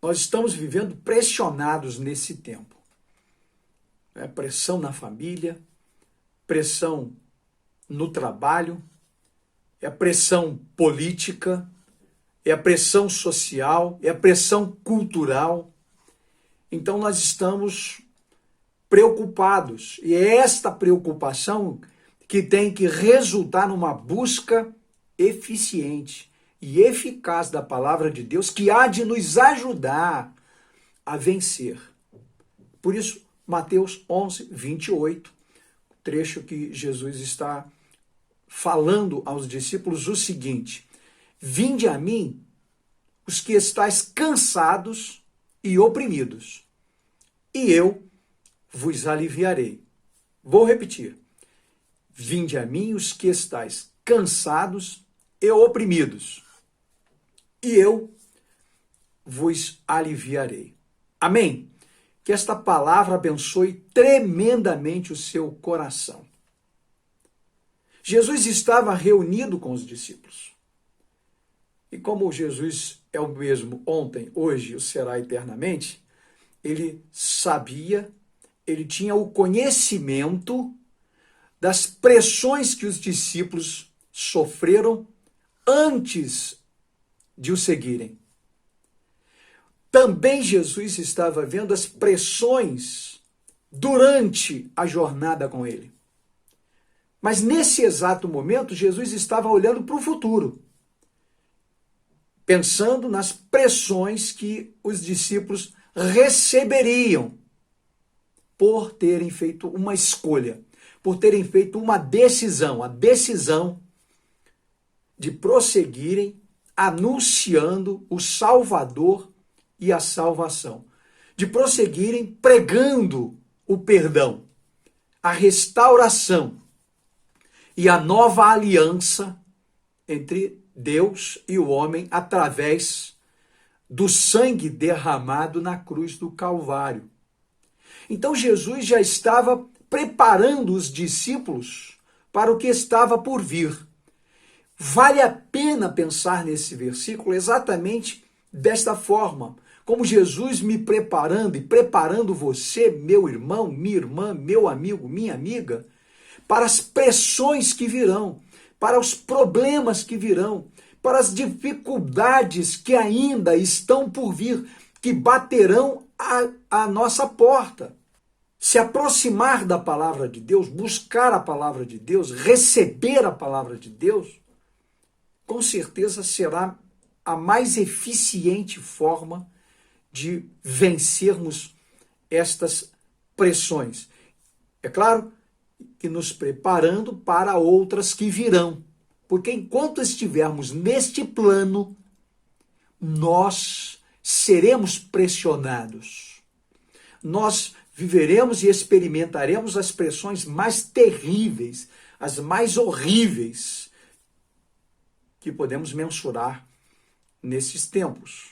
Nós estamos vivendo pressionados nesse tempo. Pressão na família, pressão no trabalho, é a pressão política, é a pressão social, é a pressão cultural. Então nós estamos preocupados. E é esta preocupação que tem que resultar numa busca eficiente e eficaz da palavra de Deus, que há de nos ajudar a vencer. Por isso, Mateus 11, 28, trecho que Jesus está falando aos discípulos o seguinte: vinde a mim os que estáis cansados e oprimidos, e eu vos aliviarei. Vou repetir. Vinde a mim os que estáis cansados e oprimidos, e eu vos aliviarei. Amém? Que esta palavra abençoe tremendamente o seu coração. Jesus estava reunido com os discípulos. E como Jesus é o mesmo ontem, hoje e o será eternamente, ele sabia, ele tinha o conhecimento das pressões que os discípulos sofreram antes de o seguirem. Também Jesus estava vendo as pressões durante a jornada com ele. Mas nesse exato momento, Jesus estava olhando para o futuro, pensando nas pressões que os discípulos receberiam por terem feito uma escolha, por terem feito uma decisão, a decisão de prosseguirem anunciando o Salvador e a salvação, de prosseguirem pregando o perdão, a restauração e a nova aliança entre Deus e o homem através do sangue derramado na cruz do Calvário. Então Jesus já estava preparando os discípulos para o que estava por vir. Vale a pena pensar nesse versículo exatamente desta forma, como Jesus me preparando e preparando você, meu irmão, minha irmã, meu amigo, minha amiga, para as pressões que virão, para os problemas que virão, para as dificuldades que ainda estão por vir, que baterão a nossa porta. Se aproximar da palavra de Deus, buscar a palavra de Deus, receber a palavra de Deus, com certeza será a mais eficiente forma de vencermos estas pressões. É claro que nos preparando para outras que virão, porque enquanto estivermos neste plano, nós seremos pressionados. Nós viveremos e experimentaremos as pressões mais terríveis, as mais horríveis que podemos mensurar nesses tempos.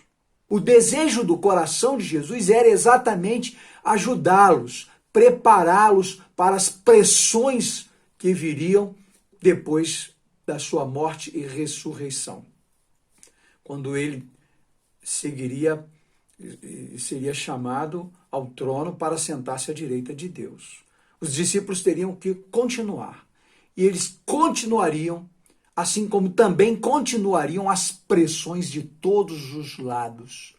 O desejo do coração de Jesus era exatamente ajudá-los, prepará-los para as pressões que viriam depois da sua morte e ressurreição, quando ele seria chamado ao trono para sentar-se à direita de Deus. Os discípulos teriam que continuar, e eles continuariam, assim como também continuariam as pressões de todos os lados,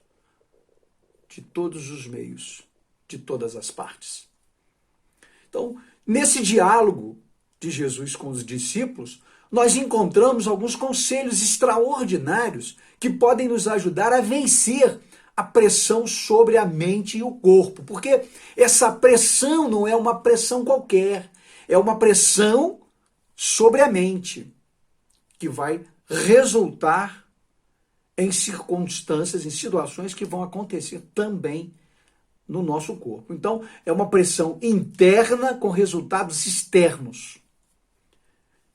de todos os meios, de todas as partes. Então, nesse diálogo de Jesus com os discípulos, nós encontramos alguns conselhos extraordinários que podem nos ajudar a vencer a pressão sobre a mente e o corpo, porque essa pressão não é uma pressão qualquer, é uma pressão sobre a mente, que vai resultar em circunstâncias, em situações que vão acontecer também no nosso corpo. Então, é uma pressão interna com resultados externos.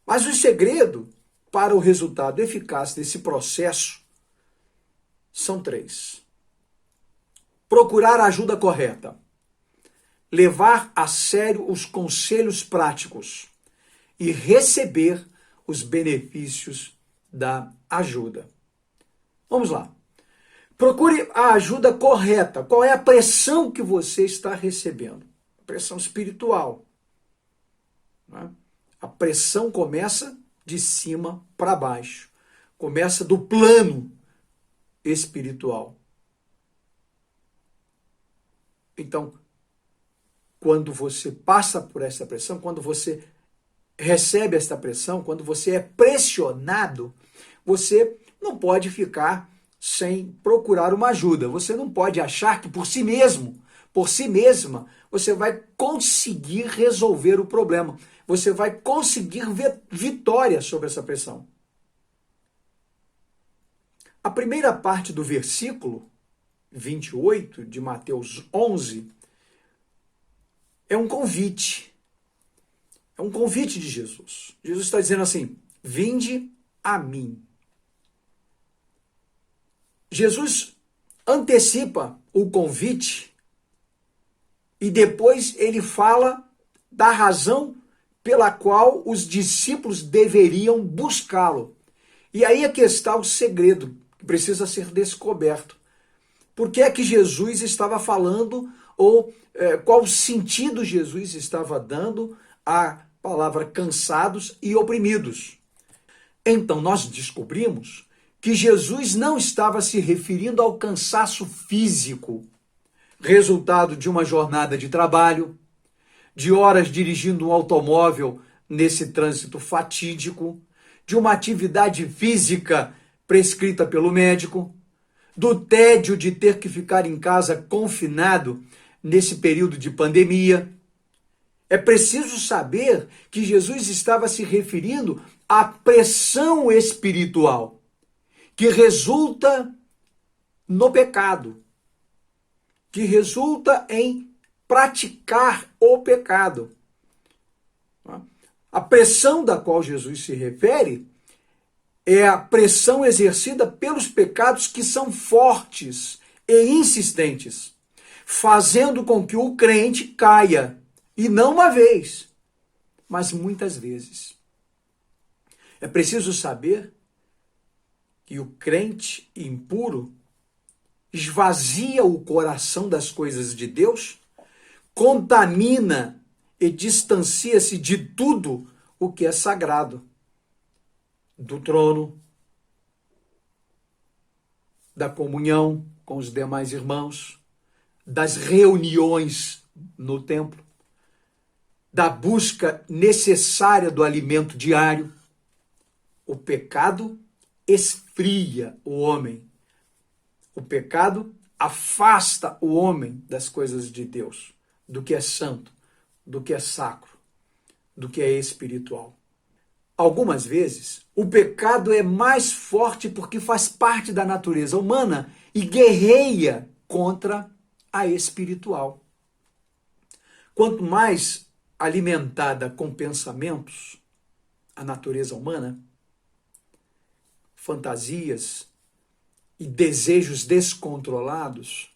Mas o segredo para o resultado eficaz desse processo são 3. Procurar a ajuda correta, levar a sério os conselhos práticos e receber os benefícios da ajuda. Vamos lá. Procure a ajuda correta. Qual é a pressão que você está recebendo? Pressão espiritual. Né? A pressão começa de cima para baixo. Começa do plano espiritual. Então, quando você passa por essa pressão, quando você recebe essa pressão, quando você é pressionado, você não pode ficar sem procurar uma ajuda. Você não pode achar que por si mesmo, por si mesma, você vai conseguir resolver o problema. Você vai conseguir ver vitória sobre essa pressão. A primeira parte do versículo 28 de Mateus 11 é um convite. É um convite de Jesus. Jesus está dizendo assim: vinde a mim. Jesus antecipa o convite e depois ele fala da razão pela qual os discípulos deveriam buscá-lo. E aí é que está o segredo que precisa ser descoberto. Por que é que Jesus estava falando, ou qual sentido Jesus estava dando à palavra cansados e oprimidos? Então nós descobrimos que Jesus não estava se referindo ao cansaço físico, resultado de uma jornada de trabalho, de horas dirigindo um automóvel nesse trânsito fatídico, de uma atividade física prescrita pelo médico, do tédio de ter que ficar em casa confinado nesse período de pandemia. É preciso saber que Jesus estava se referindo à pressão espiritual que resulta no pecado, que resulta em praticar o pecado. A pressão da qual Jesus se refere é a pressão exercida pelos pecados que são fortes e insistentes, fazendo com que o crente caia, e não uma vez, mas muitas vezes. É preciso saber que o crente impuro esvazia o coração das coisas de Deus, contamina e distancia-se de tudo o que é sagrado, do trono, da comunhão com os demais irmãos, das reuniões no templo, da busca necessária do alimento diário. O pecado esfria o homem. O pecado afasta o homem das coisas de Deus, do que é santo, do que é sacro, do que é espiritual. Algumas vezes, o pecado é mais forte porque faz parte da natureza humana e guerreia contra a espiritual. Quanto mais alimentada com pensamentos, a natureza humana, fantasias e desejos descontrolados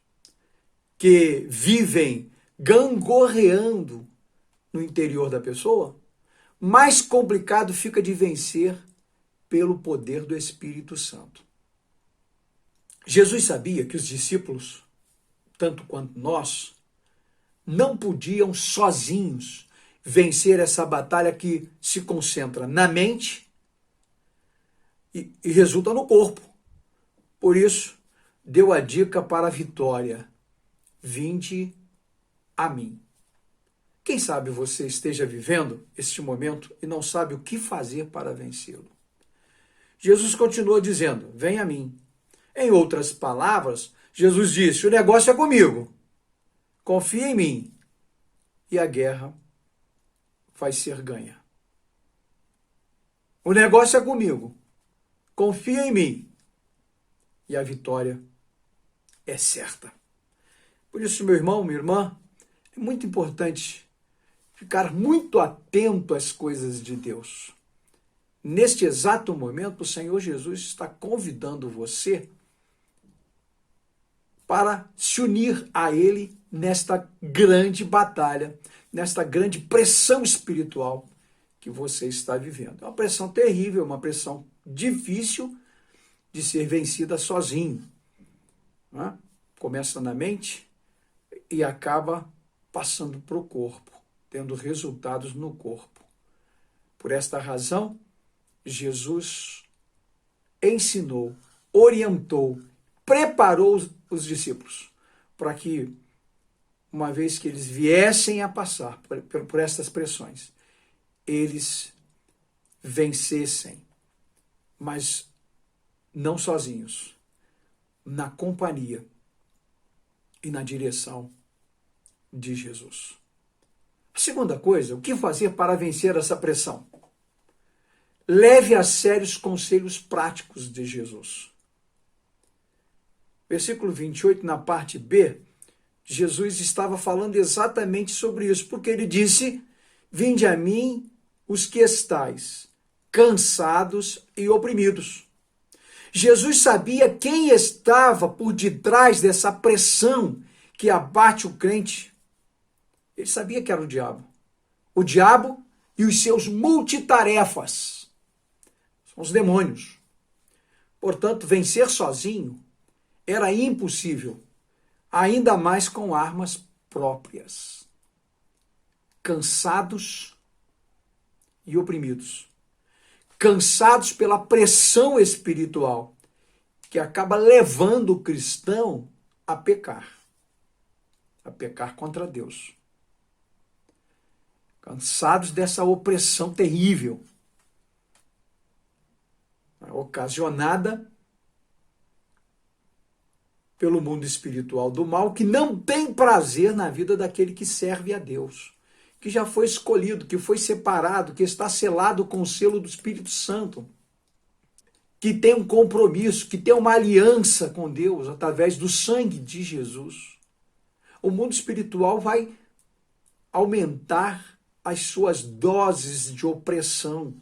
que vivem gangorreando no interior da pessoa, mais complicado fica de vencer pelo poder do Espírito Santo. Jesus sabia que os discípulos, tanto quanto nós, não podiam sozinhos vencer essa batalha que se concentra na mente e resulta no corpo. Por isso, deu a dica para a vitória: vinde a mim. Quem sabe você esteja vivendo este momento e não sabe o que fazer para vencê-lo. Jesus continuou dizendo: vem a mim. Em outras palavras, Jesus disse: o negócio é comigo. Confia em mim e a guerra vai ser ganha. O negócio é comigo. Confia em mim e a vitória é certa. Por isso, meu irmão, minha irmã, é muito importante ficar muito atento às coisas de Deus. Neste exato momento, o Senhor Jesus está convidando você para se unir a Ele nesta grande batalha, nesta grande pressão espiritual que você está vivendo. É uma pressão terrível, uma pressão difícil de ser vencida sozinho. né? Começa na mente e acaba passando para o corpo, tendo resultados no corpo. Por esta razão, Jesus ensinou, orientou, preparou os discípulos para que, uma vez que eles viessem a passar por estas pressões, eles vencessem, mas não sozinhos, na companhia e na direção de Jesus. A segunda coisa, o que fazer para vencer essa pressão? Leve a sério os conselhos práticos de Jesus. Versículo 28, na parte B, Jesus estava falando exatamente sobre isso, porque ele disse: vinde a mim os que estáis cansados e oprimidos. Jesus sabia quem estava por detrás dessa pressão que abate o crente. Ele sabia que era o diabo. O diabo e os seus multitarefas. São os demônios. Portanto, vencer sozinho era impossível, ainda mais com armas próprias. Cansados e oprimidos. Cansados pela pressão espiritual, que acaba levando o cristão a pecar contra Deus. Cansados dessa opressão terrível, ocasionada pelo mundo espiritual do mal, que não tem prazer na vida daquele que serve a Deus, que já foi escolhido, que foi separado, que está selado com o selo do Espírito Santo, que tem um compromisso, que tem uma aliança com Deus através do sangue de Jesus. O mundo espiritual vai aumentar as suas doses de opressão,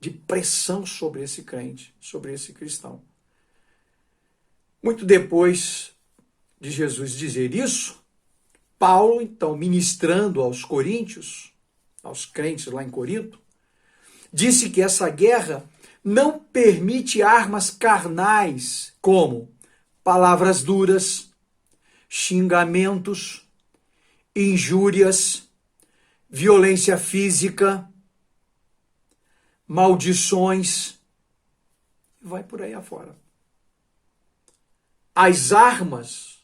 de pressão sobre esse crente, sobre esse cristão. Muito depois de Jesus dizer isso, Paulo, então, ministrando aos coríntios, aos crentes lá em Corinto, disse que essa guerra não permite armas carnais, como palavras duras, xingamentos, injúrias, violência física, maldições, e vai por aí afora. As armas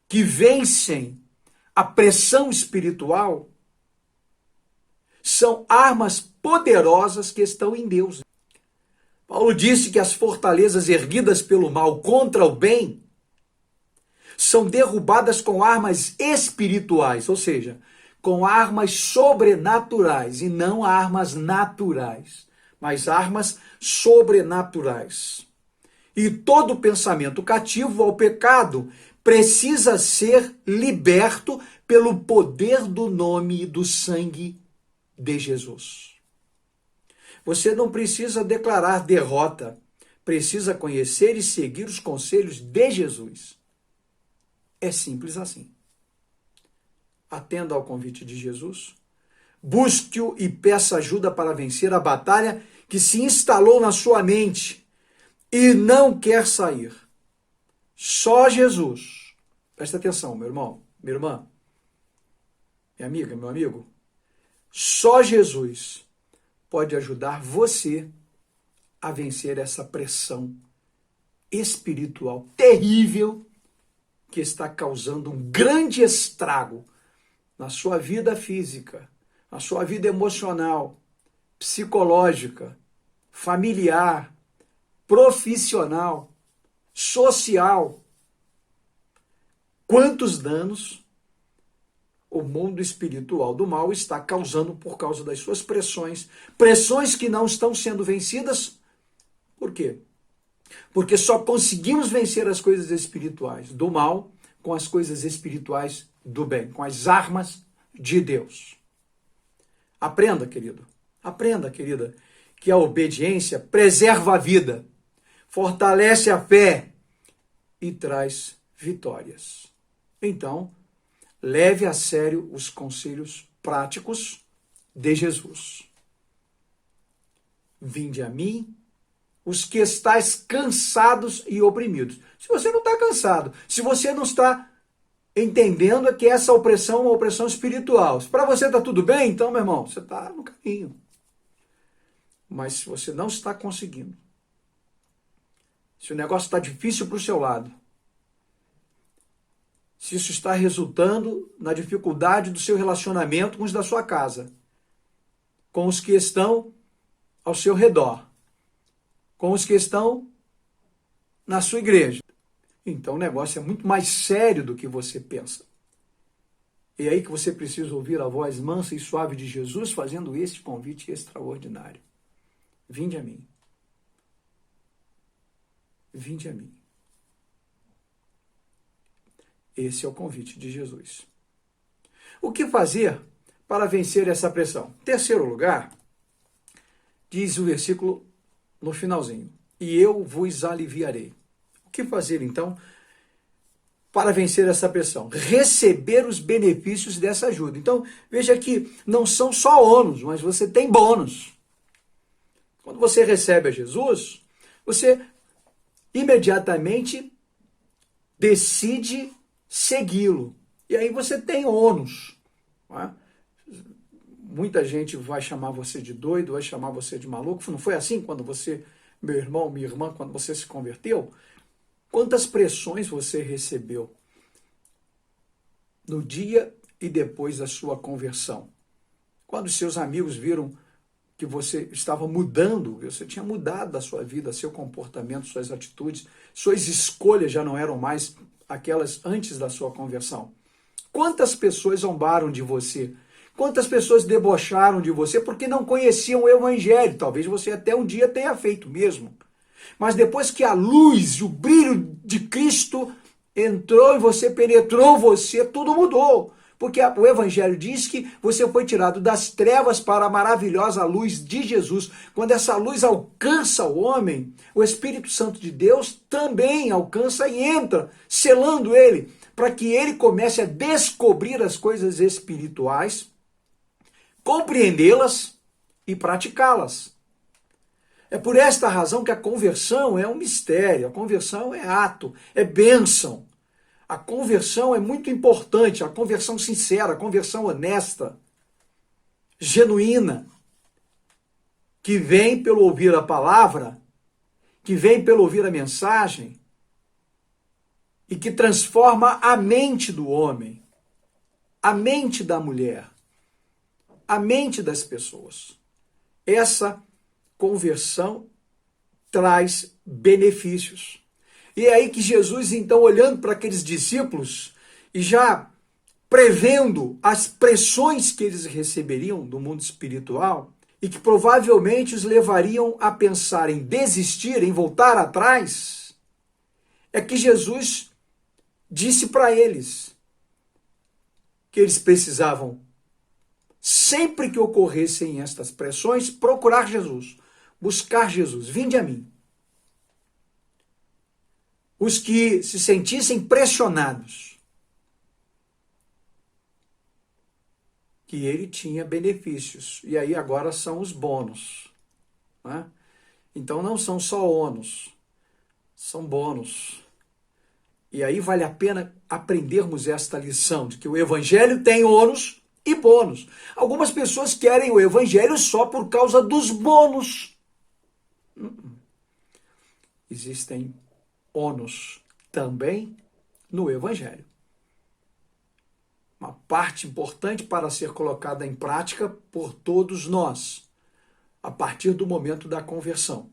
que vencem a pressão espiritual são armas poderosas que estão em Deus. Paulo disse que as fortalezas erguidas pelo mal contra o bem são derrubadas com armas espirituais, ou seja, com armas sobrenaturais e não armas naturais, mas armas sobrenaturais. E todo pensamento cativo ao pecado precisa ser liberto pelo poder do nome e do sangue de Jesus. Você não precisa declarar derrota, precisa conhecer e seguir os conselhos de Jesus. É simples assim. Atenda ao convite de Jesus, busque-o e peça ajuda para vencer a batalha que se instalou na sua mente e não quer sair. Só Jesus, presta atenção, meu irmão, minha irmã, minha amiga, meu amigo, só Jesus pode ajudar você a vencer essa pressão espiritual terrível que está causando um grande estrago na sua vida física, na sua vida emocional, psicológica, familiar, profissional, social. Quantos danos o mundo espiritual do mal está causando por causa das suas pressões, pressões que não estão sendo vencidas. Por quê? Porque só conseguimos vencer as coisas espirituais do mal com as coisas espirituais do bem, com as armas de Deus. Aprenda, querido, aprenda, querida, que a obediência preserva a vida, fortalece a fé e traz vitórias. Então, leve a sério os conselhos práticos de Jesus. Vinde a mim, os que estáis cansados e oprimidos. Se você não está cansado, se você não está entendendo que essa opressão é uma opressão espiritual, se para você está tudo bem, então, meu irmão, você está no caminho. Mas se você não está conseguindo, se o negócio está difícil para o seu lado, se isso está resultando na dificuldade do seu relacionamento com os da sua casa, com os que estão ao seu redor, com os que estão na sua igreja, então o negócio é muito mais sério do que você pensa. É aí que você precisa ouvir a voz mansa e suave de Jesus fazendo este convite extraordinário. Vinde a mim. Vinde a mim. Esse é o convite de Jesus. O que fazer para vencer essa pressão? Em terceiro lugar, diz o versículo no finalzinho: e eu vos aliviarei. O que fazer, então, para vencer essa pressão? Receber os benefícios dessa ajuda. Então, veja que não são só ônus, mas você tem bônus. Quando você recebe a Jesus, você imediatamente decide segui-lo. E aí você tem ônus. Não é? Muita gente vai chamar você de doido, vai chamar você de maluco. Não foi assim quando você, meu irmão, minha irmã, quando você se converteu? Quantas pressões você recebeu no dia e depois da sua conversão? Quando seus amigos viram que você estava mudando, você tinha mudado da sua vida, seu comportamento, suas atitudes, suas escolhas já não eram mais aquelas antes da sua conversão. Quantas pessoas zombaram de você? Quantas pessoas debocharam de você porque não conheciam o Evangelho? Talvez você até um dia tenha feito mesmo. Mas depois que a luz, o brilho de Cristo entrou em você, penetrou você, tudo mudou. Porque o Evangelho diz que você foi tirado das trevas para a maravilhosa luz de Jesus. Quando essa luz alcança o homem, o Espírito Santo de Deus também alcança e entra, selando ele, para que ele comece a descobrir as coisas espirituais, compreendê-las e praticá-las. É por esta razão que a conversão é um mistério, a conversão é ato, é bênção. A conversão é muito importante, a conversão sincera, a conversão honesta, genuína, que vem pelo ouvir a palavra, que vem pelo ouvir a mensagem e que transforma a mente do homem, a mente da mulher, a mente das pessoas. Essa conversão traz benefícios. E é aí que Jesus, então, olhando para aqueles discípulos e já prevendo as pressões que eles receberiam do mundo espiritual e que provavelmente os levariam a pensar em desistir, em voltar atrás, é que Jesus disse para eles que eles precisavam, sempre que ocorressem estas pressões, procurar Jesus, buscar Jesus. Vinde a mim. Os que se sentissem pressionados, que ele tinha benefícios. E aí agora são os bônus. Né? Então não são só ônus, são bônus. E aí vale a pena aprendermos esta lição de que o Evangelho tem ônus e bônus. Algumas pessoas querem o Evangelho só por causa dos bônus. Existem ônus também no Evangelho. Uma parte importante para ser colocada em prática por todos nós, a partir do momento da conversão.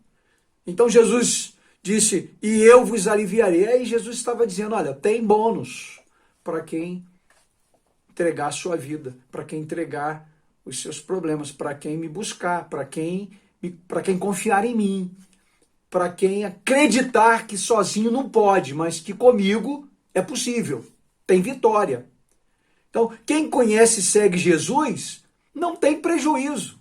Então Jesus disse, e eu vos aliviarei. Aí Jesus estava dizendo, olha, tem bônus para quem entregar a sua vida, para quem entregar os seus problemas, para quem me buscar, para quem confiar em mim, para quem acreditar que sozinho não pode, mas que comigo é possível, tem vitória. Então, quem conhece e segue Jesus não tem prejuízo.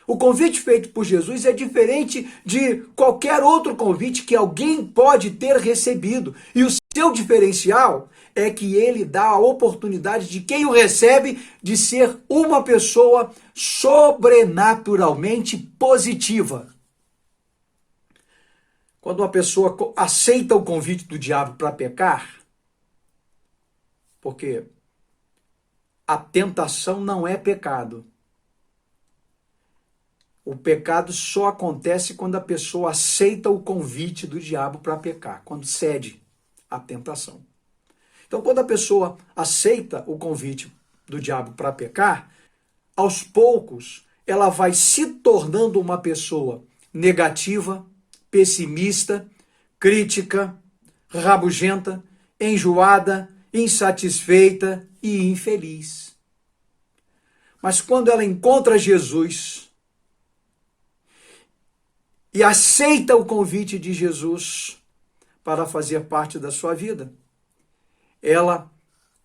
O convite feito por Jesus é diferente de qualquer outro convite que alguém pode ter recebido. E o seu diferencial é que ele dá a oportunidade de quem o recebe de ser uma pessoa sobrenaturalmente positiva. Quando uma pessoa aceita o convite do diabo para pecar, porque a tentação não é pecado. O pecado só acontece quando a pessoa aceita o convite do diabo para pecar, quando cede à tentação. Então, quando a pessoa aceita o convite do diabo para pecar, aos poucos ela vai se tornando uma pessoa negativa, pessimista, crítica, rabugenta, enjoada, insatisfeita e infeliz. Mas quando ela encontra Jesus e aceita o convite de Jesus para fazer parte da sua vida, ela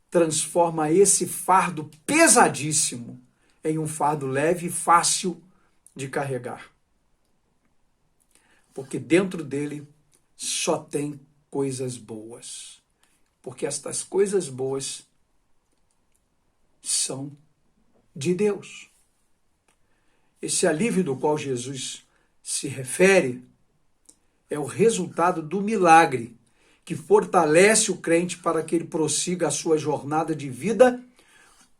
transforma esse fardo pesadíssimo em um fardo leve e fácil de carregar. Porque dentro dele só tem coisas boas. Porque estas coisas boas são de Deus. Esse alívio do qual Jesus se refere é o resultado do milagre que fortalece o crente para que ele prossiga a sua jornada de vida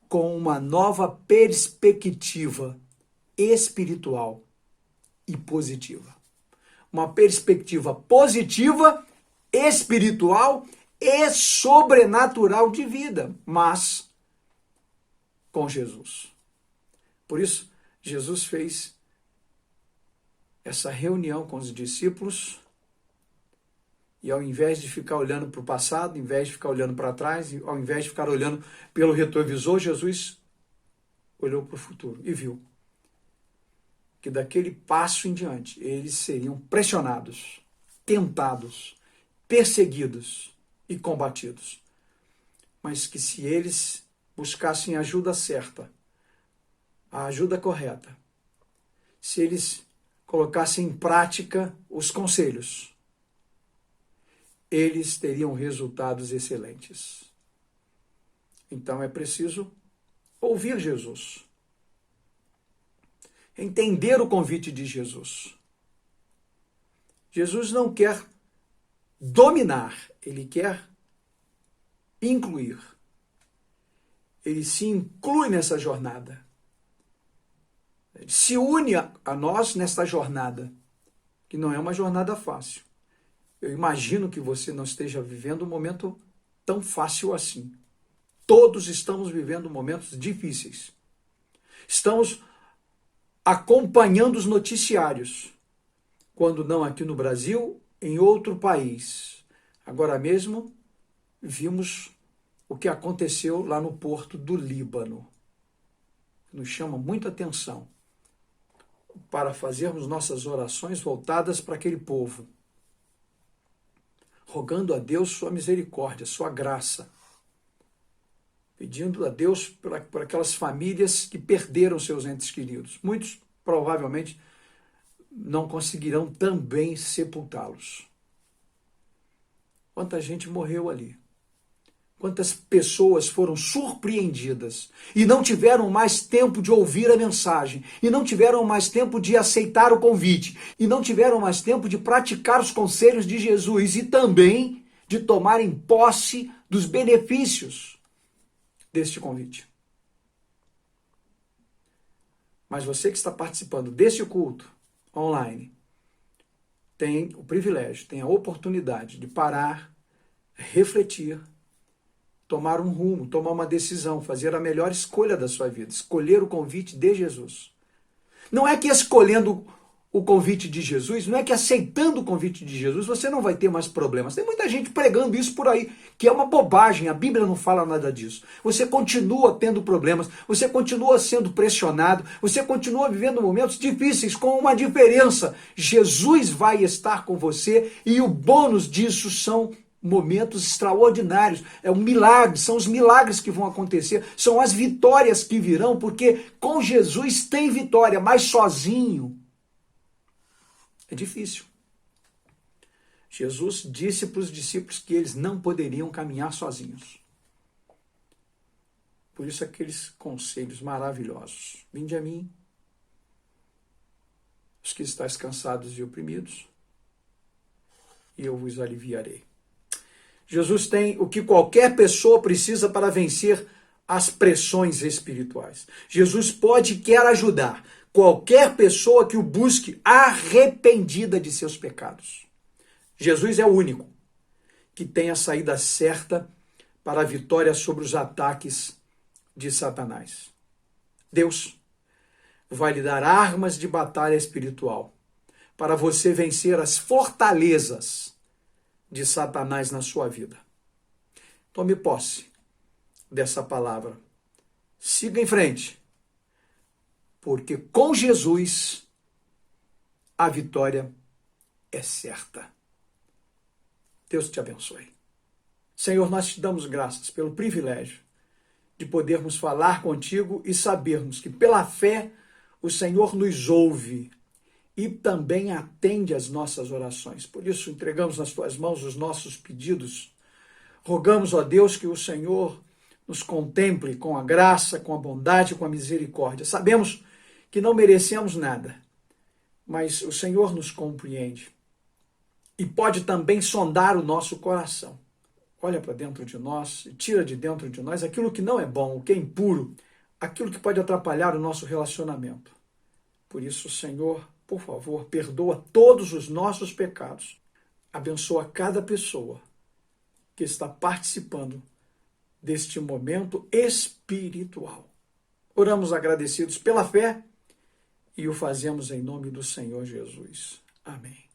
com uma nova perspectiva espiritual e positiva. Uma perspectiva positiva, espiritual e sobrenatural de vida, mas com Jesus. Por isso, Jesus fez essa reunião com os discípulos e ao invés de ficar olhando para o passado, ao invés de ficar olhando para trás, ao invés de ficar olhando pelo retrovisor, Jesus olhou para o futuro e viu que daquele passo em diante eles seriam pressionados, tentados, perseguidos e combatidos. Mas que se eles buscassem a ajuda certa, a ajuda correta, se eles colocassem em prática os conselhos, eles teriam resultados excelentes. Então é preciso ouvir Jesus, entender o convite de Jesus. Jesus não quer dominar, ele quer incluir. Ele se inclui nessa jornada. Ele se une a nós nesta jornada, que não é uma jornada fácil. Eu imagino que você não esteja vivendo um momento tão fácil assim. Todos estamos vivendo momentos difíceis. Estamos acompanhando os noticiários, quando não aqui no Brasil, em outro país. Agora mesmo, vimos o que aconteceu lá no porto do Líbano. Nos chama muita atenção para fazermos nossas orações voltadas para aquele povo, rogando a Deus sua misericórdia, sua graça, pedindo a Deus por aquelas famílias que perderam seus entes queridos. Muitos provavelmente não conseguirão também sepultá-los. Quanta gente morreu ali. Quantas pessoas foram surpreendidas e não tiveram mais tempo de ouvir a mensagem, e não tiveram mais tempo de aceitar o convite, e não tiveram mais tempo de praticar os conselhos de Jesus e também de tomarem posse dos benefícios deste convite. Mas você que está participando deste culto online tem o privilégio, tem a oportunidade de parar, refletir, tomar um rumo, tomar uma decisão, fazer a melhor escolha da sua vida, escolher o convite de Jesus. Não é que escolhendo o convite de Jesus, não é que aceitando o convite de Jesus você não vai ter mais problemas. Tem muita gente pregando isso por aí, que é uma bobagem, a Bíblia não fala nada disso. Você continua tendo problemas, você continua sendo pressionado, você continua vivendo momentos difíceis, com uma diferença: Jesus vai estar com você e o bônus disso são momentos extraordinários, é um milagre, são os milagres que vão acontecer, são as vitórias que virão, porque com Jesus tem vitória, mas sozinho é difícil. Jesus disse para os discípulos que eles não poderiam caminhar sozinhos. Por isso aqueles conselhos maravilhosos: vinde a mim, os que estáis cansados e oprimidos, e eu vos aliviarei. Jesus tem o que qualquer pessoa precisa para vencer as pressões espirituais. Jesus pode e quer ajudar qualquer pessoa que o busque arrependida de seus pecados. Jesus é o único que tem a saída certa para a vitória sobre os ataques de Satanás. Deus vai lhe dar armas de batalha espiritual para você vencer as fortalezas de Satanás na sua vida. Tome posse dessa palavra. Siga em frente, porque com Jesus a vitória é certa. Deus te abençoe. Senhor, nós te damos graças pelo privilégio de podermos falar contigo e sabermos que pela fé o Senhor nos ouve e também atende às nossas orações. Por isso, entregamos nas tuas mãos os nossos pedidos. Rogamos, ó Deus, que o Senhor nos contemple com a graça, com a bondade, com a misericórdia. Sabemos que não merecemos nada, mas o Senhor nos compreende e pode também sondar o nosso coração. Olha para dentro de nós e tira de dentro de nós aquilo que não é bom, o que é impuro, aquilo que pode atrapalhar o nosso relacionamento. Por isso, Senhor, por favor, perdoa todos os nossos pecados. Abençoa cada pessoa que está participando deste momento espiritual. Oramos agradecidos pela fé e o fazemos em nome do Senhor Jesus. Amém.